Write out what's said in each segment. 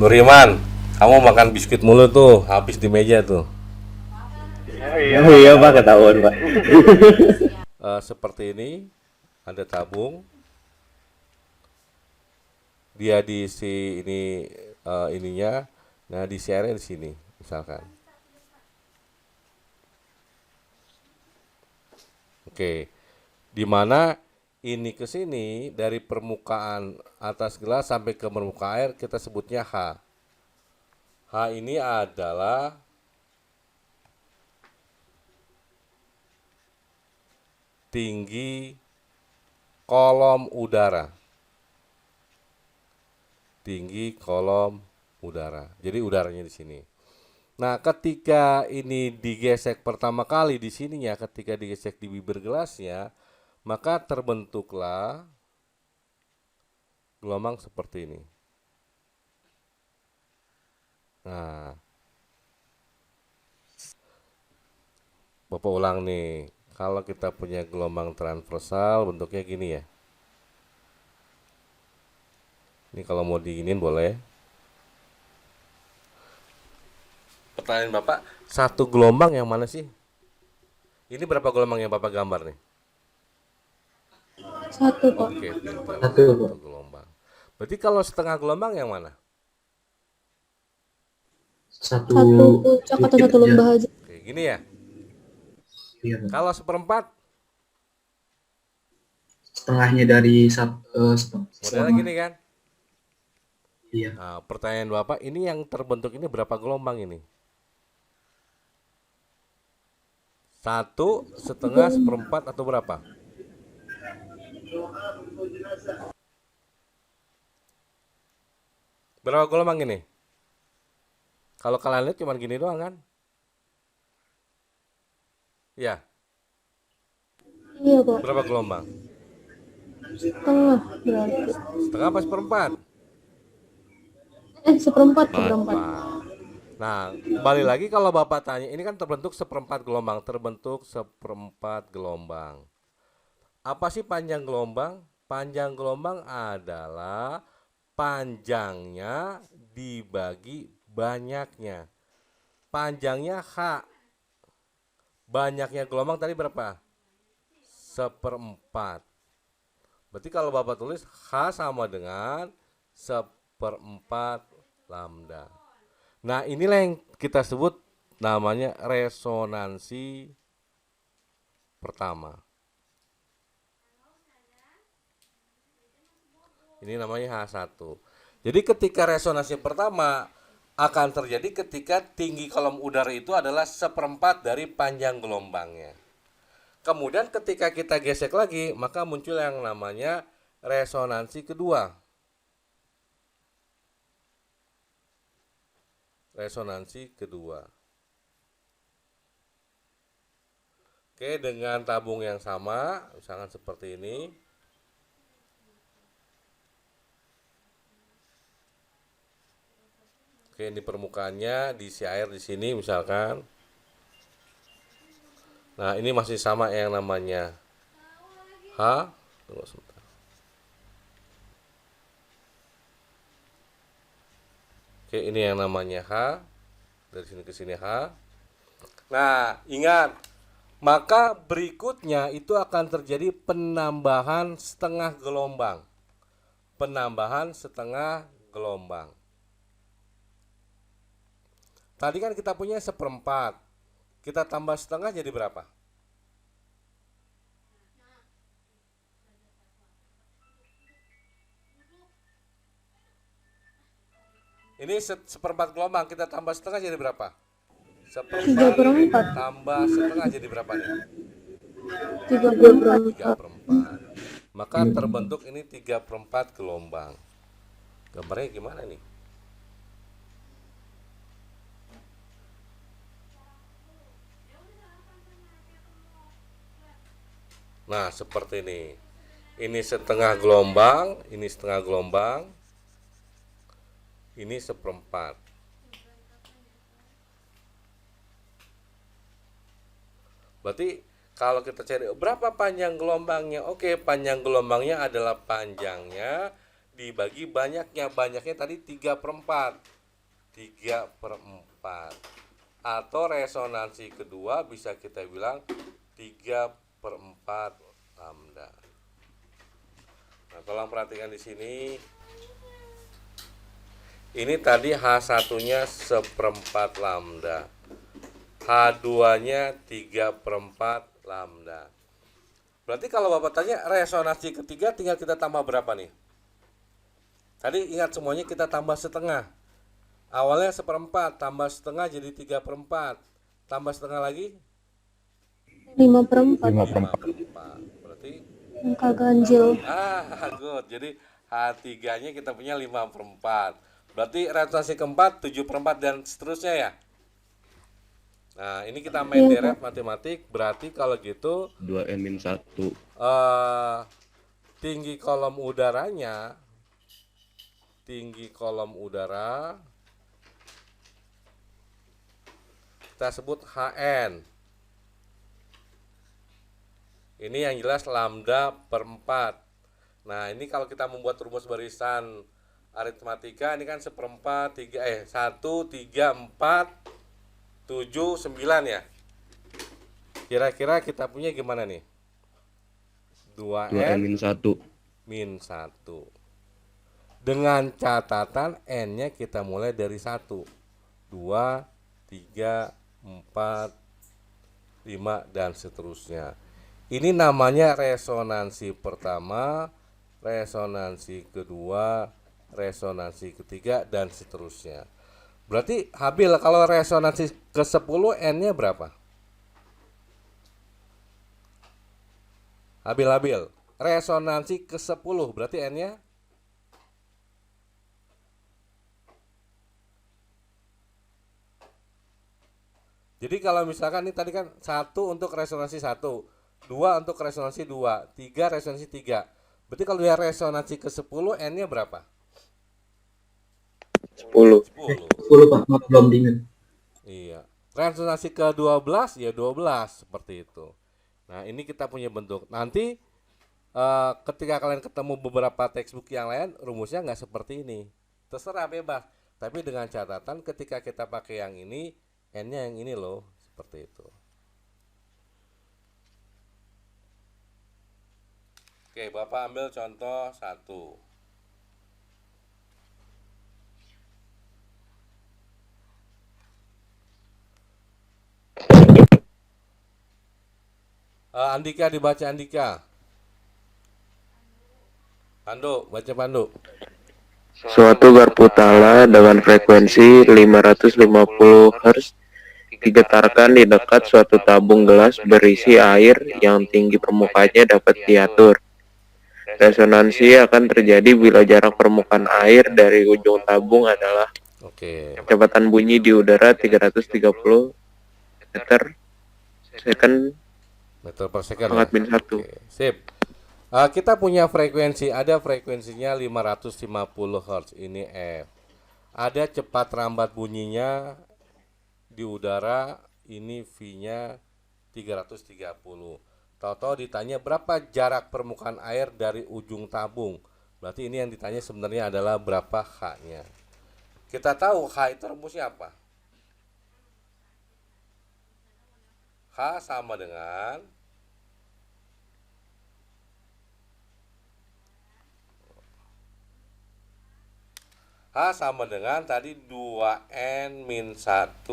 Beriman, kamu makan biskuit mulu tuh, habis di meja tuh. Oh iya Pak, ketahuan Pak. Seperti ini, ada tabung, dia diisi ini ininya, nah di share di sini, misalkan. Oke, di mana ini ke sini dari permukaan atas gelas sampai ke permukaan air kita sebutnya H. H ini adalah tinggi kolom udara. Tinggi kolom udara. Jadi udaranya di sini. Nah, ketika ini digesek pertama kali di sininya, ketika digesek di bibir gelasnya, maka terbentuklah gelombang seperti ini. Nah, Bapak ulang nih. Kalau kita punya gelombang transversal bentuknya gini ya. Ini kalau mau diinin boleh. Pertanyaan Bapak, satu gelombang yang mana sih? Ini berapa gelombang yang Bapak gambar nih? Satu, Pak. Oke, pintar. Satu, Satu Pak. gelombang. Berarti kalau setengah gelombang yang mana? Satu Satu puncak atau bukit satu aja. lembah aja. Oke, gini ya. Iya Pak. Kalau seperempat, Setengahnya dari modelnya gini kan? Iya. Nah, pertanyaan Bapak, ini yang terbentuk ini berapa gelombang ini? Satu, setengah, seperempat, atau berapa? Berapa gelombang ini? Kalau kalian lihat cuma gini doang kan? Ya, Iya, Pak. berapa gelombang? Setengah berarti. Setengah apa seperempat? Seperempat, seperempat. Nah, kembali lagi kalau Bapak tanya, ini kan terbentuk seperempat gelombang, terbentuk seperempat gelombang. Apa sih panjang gelombang? Panjang gelombang adalah panjangnya dibagi banyaknya. Panjangnya H. Banyaknya gelombang tadi berapa? Seperempat. Berarti kalau Bapak tulis H sama dengan seperempat lambda. Nah, inilah yang kita sebut namanya resonansi pertama. Ini namanya H1. Jadi ketika resonansi pertama akan terjadi ketika tinggi kolom udara itu adalah seperempat dari panjang gelombangnya. Kemudian ketika kita gesek lagi, maka muncul yang namanya resonansi kedua. Resonansi kedua. Oke, dengan tabung yang sama, misalkan seperti ini. Oke, ini permukaannya diisi air di sini misalkan. Nah, ini masih sama yang namanya H. Tunggu sebentar. Oke, ini yang namanya H. Dari sini ke sini H. Nah, ingat, maka berikutnya itu akan terjadi penambahan setengah gelombang. Penambahan setengah gelombang. Tadi kan kita punya seperempat. Kita tambah setengah jadi berapa? Ini seperempat gelombang, kita tambah setengah jadi berapa? Tiga per empat. Tambah setengah jadi berapa nih? Tiga per empat. 3/4. Maka terbentuk ini 3/4 gelombang. Gambarnya gimana nih? Nah, seperti ini. Ini setengah gelombang, ini setengah gelombang, ini seperempat. Berarti kalau kita cari berapa panjang gelombangnya? Oke, panjang gelombangnya adalah panjangnya dibagi banyaknya. Banyaknya tadi 3/4. 3/4. Atau resonansi kedua bisa kita bilang 3/4 lambda. Nah, tolong perhatikan di sini. Ini tadi H1-nya 1/4 lambda. H2-nya 3/4 lambda. Berarti kalau Bapak tanya resonansi ketiga tinggal kita tambah berapa nih? Tadi ingat semuanya kita tambah setengah. Awalnya 1/4 tambah setengah jadi 3/4. Tambah setengah lagi 5/4. 5/4. Berarti Angka ganjil. good. Jadi H3-nya kita punya 5/4. Berarti resonansi keempat 7/4 dan seterusnya ya. Nah, ini kita main deret matematik. Berarti kalau gitu 2n-1. tinggi kolom udara kita sebut Hn. Ini yang jelas lambda per 4. Nah, ini kalau kita membuat rumus barisan aritmatika, ini kan 1/4, 1, 3, 4, 7, 9 ya. Kira-kira kita punya gimana nih? 2n-1. 2n-1. Dengan catatan n-nya kita mulai dari 1, 2, 3, 4, 5 dan seterusnya. Ini namanya resonansi pertama, resonansi kedua, resonansi ketiga dan seterusnya. Berarti Habil kalau resonansi ke-10 n-nya berapa? Habil. Resonansi ke-10 berarti n-nya Jadi kalau misalkan ini tadi kan 1 untuk resonansi 1, 2 untuk resonansi 2, 3 resonansi 3. Berarti kalau dia resonansi ke-10 n-nya berapa? 10. 10 Pak, maaf belum dingin. Iya. Resonansi ke-12 ya 12 seperti itu. Nah, ini kita punya bentuk. Nanti ketika kalian ketemu beberapa textbook yang lain, rumusnya nggak seperti ini. Terserah, bebas. Tapi dengan catatan ketika kita pakai yang ini, n-nya yang ini loh, seperti itu. Oke, Bapak ambil contoh 1. Andika dibaca Andika. Pandu, baca Pandu. Suatu garpu tala dengan frekuensi 550 Hz digetarkan di dekat suatu tabung gelas berisi air yang tinggi permukaannya dapat diatur. Resonansi akan terjadi bila jarak permukaan air dari ujung tabung adalah kecepatan bunyi di udara 330 meter per second pangkat min 1. Sip. Kita punya frekuensi, ada frekuensinya 550 Hz, ini F. Ada cepat rambat bunyinya di udara, ini V-nya 330. Tahu-tahu ditanya berapa jarak permukaan air dari ujung tabung. Berarti ini yang ditanya sebenarnya adalah berapa H-nya. Kita tahu H itu rumusnya apa? H sama dengan tadi 2n-1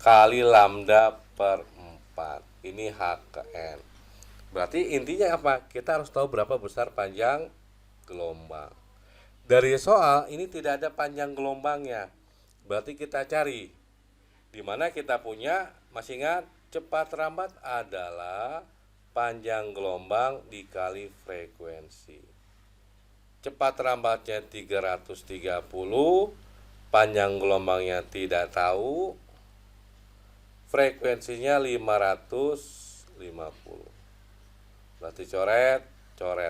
kali lambda per 4. Ini H ke N. Berarti intinya apa? Kita harus tahu berapa besar panjang gelombang. Dari soal ini tidak ada panjang gelombangnya. Berarti kita cari. Di mana kita punya, masih ingat, cepat rambat adalah panjang gelombang dikali frekuensi. Cepat rambatnya 330, panjang gelombangnya tidak tahu, frekuensinya 550. Berarti coret.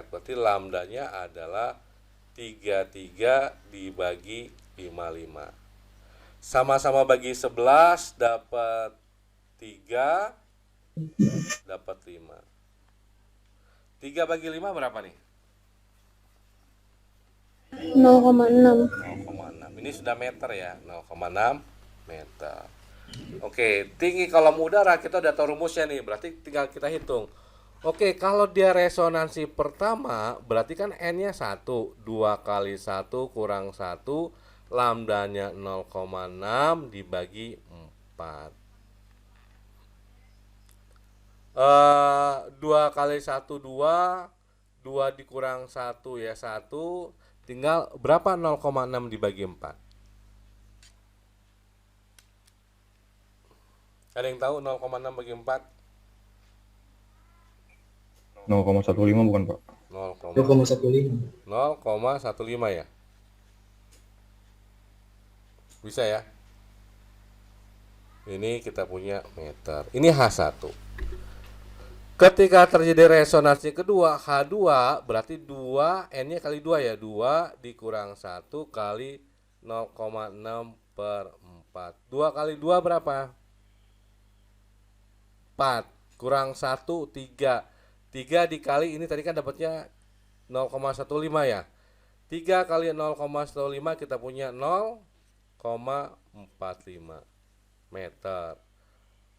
Berarti lambdanya adalah 33 dibagi 55. Sama-sama bagi 11 dapat 3, dapat 5. 3 bagi 5 berapa nih? 0,6. 0,6. Ini sudah meter ya, 0,6 meter. Oke, tinggi kolom udara kita udah tahu rumusnya nih, berarti tinggal kita hitung. Oke, kalau dia resonansi pertama, berarti kan N-nya 1, 2 kali 1 kurang 1, lambdanya 0,6 dibagi 4. 2 kali 1, 2, 2 dikurang 1 ya 1, tinggal berapa 0,6 dibagi 4? Ada yang tahu 0,6 bagi 4? 0,15 bukan Pak? 0,15. 0,15 ya? Bisa ya? Ini kita punya meter. Ini H1. Ketika terjadi resonansi kedua, H2 berarti 2, N-nya kali 2 ya. 2 dikurang 1 kali 0,6 per 4. 2 kali 2 berapa? 4. Kurang 1, 3. 3 dikali, ini tadi kan dapatnya 0,15 ya. 3 kali 0,15 kita punya 0,45 meter.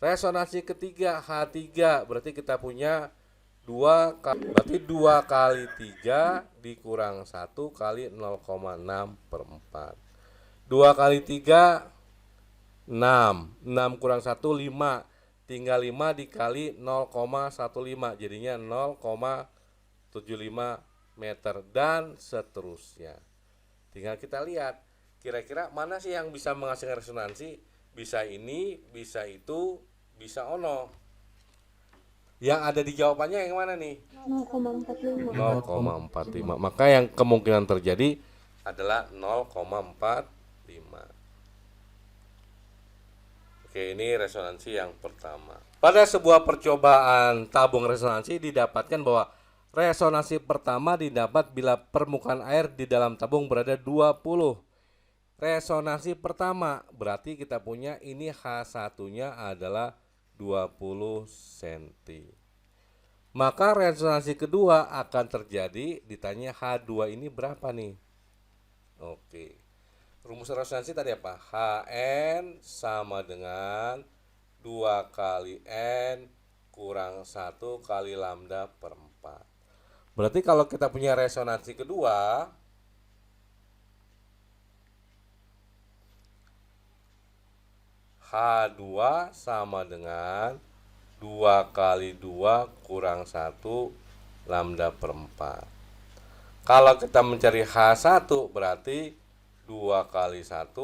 Resonansi ketiga H3 berarti kita punya 2 kali 3 dikurang 1 kali 0,6 per 4. 2 kali 3 6. 6 kurang 1 5. Tinggal 5 dikali 0,15 jadinya 0,75 meter dan seterusnya. Tinggal kita lihat kira-kira mana sih yang bisa menghasilkan resonansi. Bisa ini, bisa itu, bisa ono. Yang ada di jawabannya yang mana nih? 0,45. 0,45. Maka yang kemungkinan terjadi adalah 0,45. Oke, ini resonansi yang pertama. Pada sebuah percobaan tabung resonansi didapatkan bahwa resonansi pertama didapat bila permukaan air di dalam tabung berada 20. Resonansi pertama berarti kita punya ini H1-nya adalah 20 cm. Maka resonansi kedua akan terjadi, ditanya H2 ini berapa nih? Oke. Rumus resonansi tadi apa? Hn sama dengan 2 kali N kurang 1 kali lambda per 4. Berarti kalau kita punya resonansi kedua, H2 sama dengan 2 kali 2 kurang 1 lambda per 4. Kalau kita mencari H1 berarti 2 kali 1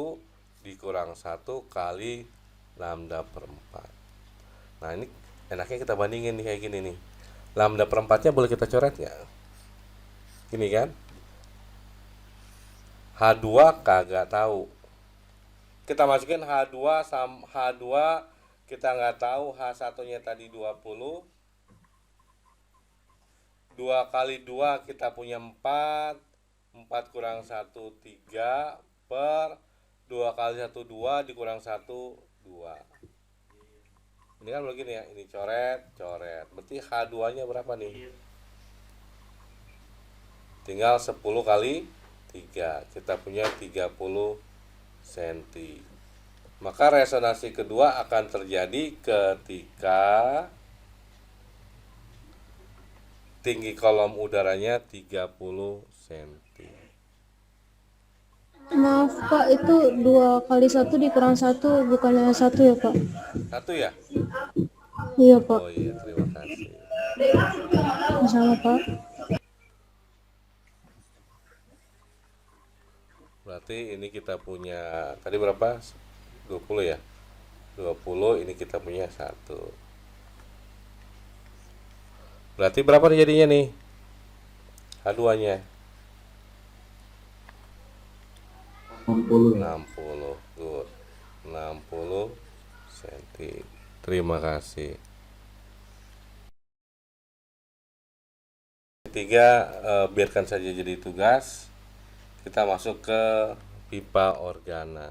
dikurang 1 kali lambda per 4. Nah ini enaknya kita bandingin nih kayak gini nih. Lambda per 4-nya boleh kita coret ya. Gini kan. H2 kagak tahu. Kita masukin H2 sama H2 kita nggak tahu, H1-nya tadi 20. 2 kali 2 kita punya 4. 4 kurang 1 3 per 2 kali 1 2 dikurang 1 2. Ini kan begini ya, ini coret. Berarti H2-nya berapa nih? Tinggal 10 kali 3. Kita punya 30 cm. Maka resonansi kedua akan terjadi ketika tinggi kolom udaranya 30 cm. Maaf Pak, itu 2 kali 1 dikurang 1 bukannya 1 ya Pak? 1 ya? Iya Pak. Oh iya, terima kasih. Sama Pak. Berarti ini kita punya tadi berapa? 20 ya? 20, ini kita punya 1. Berarti berapa nih jadinya nih? H2-nya 60. 60. Good. 60 cm. Terima kasih. Ketiga, biarkan saja jadi tugas. Kita masuk ke pipa organa.